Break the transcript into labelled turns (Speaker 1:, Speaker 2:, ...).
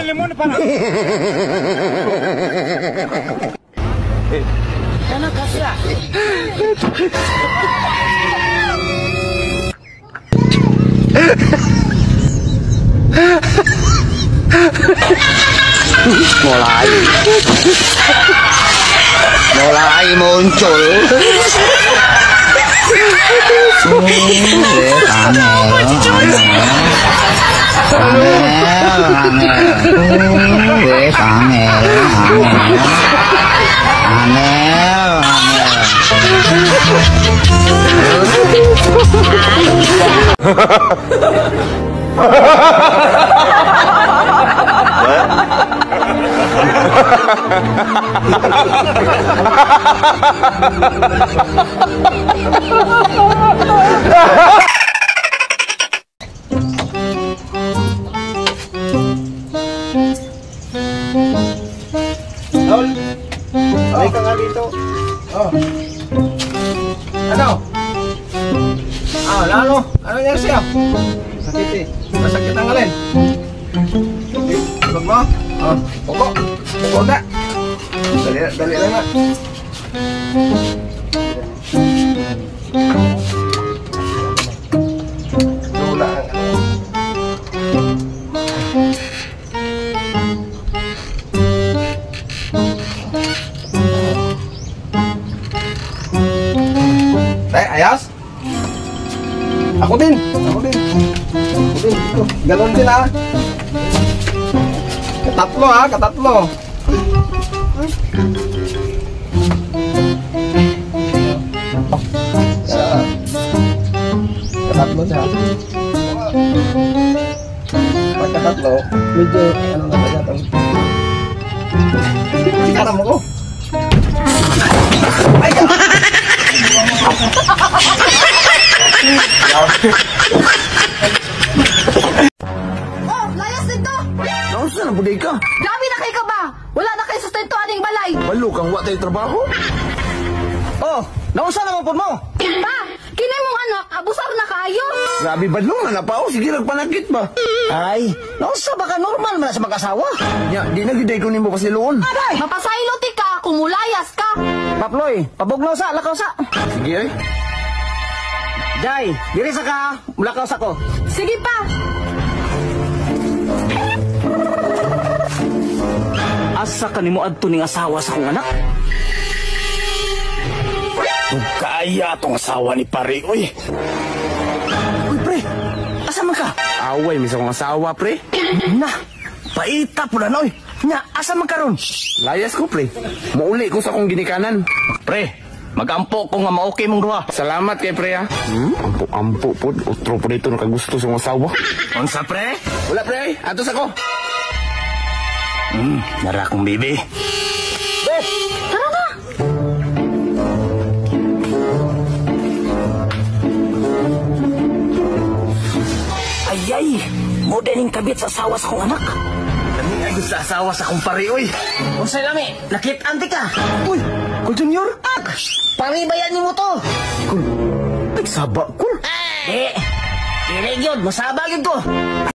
Speaker 1: Limon pa na. Ano kasi ah?
Speaker 2: mulai muncul.
Speaker 3: Raul, balik ka nga dito. Oh. Ano? Ah, lalo. Ano nangyari sa'yo? Sakit eh. Masakit ang alin. Tulog mo? Oh, poko. Poko na. Dali lang na. Lula ang ano. Ayos? Ako din. Dito. Galon din ha. Katatlo ha, katatlo. Katatlo siya. Pag katatlo, medyo ano na ba ito? Sikaran mo ko. Ay ka!
Speaker 4: Oh, layas dito!
Speaker 2: Nausa na buday ka?
Speaker 4: Grabe na kayo ka ba? Wala na kayo sustento aning balay!
Speaker 2: Walo kang wa tayo trabaho? Oh, nausa na mapod mo?
Speaker 4: Pa! Kinay mong anak, abusar na kayo!
Speaker 2: Grabe ba nung nanapaw? Sige nagpanagkit ba? Ay, nausa ba ka normal man sa mag-asawa? Ya, di na giday ko nimo pasiluon.
Speaker 4: Mapasailoti ka, kumulayas ka!
Speaker 2: Paploy, pabugnaw sa, lakaw sa. Sige ay. Day, diri sa ka, mulakaw sa ko.
Speaker 4: Sige pa!
Speaker 1: Asa ka nimo adto ning asawa sa kong anak? Kaya tong asawa ni pare, oy.
Speaker 2: Uy, pre, asa man ka? Away, misa kong asawa, pre.
Speaker 1: Na, paita po na, oy. Nya, asa man karon?
Speaker 2: Layas ko, pre. Mauli ko sa kong ginikanan.
Speaker 1: Pre, magampo ko nga maokay mong duha.
Speaker 2: Salamat kay pre, ha. Ampo po. Otro po dito nakagusto sa kong asawa.
Speaker 1: Unsa, pre?
Speaker 2: Wala, pre, ay. Atos ako.
Speaker 1: Nara kong bibi.
Speaker 4: Tara na!
Speaker 1: Ayay, mo din kabit sa asawa sa kong anak. Kami ay gusto sa asawa sa kong pare, oy.
Speaker 2: Unsay lami? Nakit-anti ka.
Speaker 1: Uy, Kul Junior?
Speaker 2: Paribayan ni mo to.
Speaker 1: Nagsaba, Kul.
Speaker 2: Di. Dili yun. Masaba yun ko.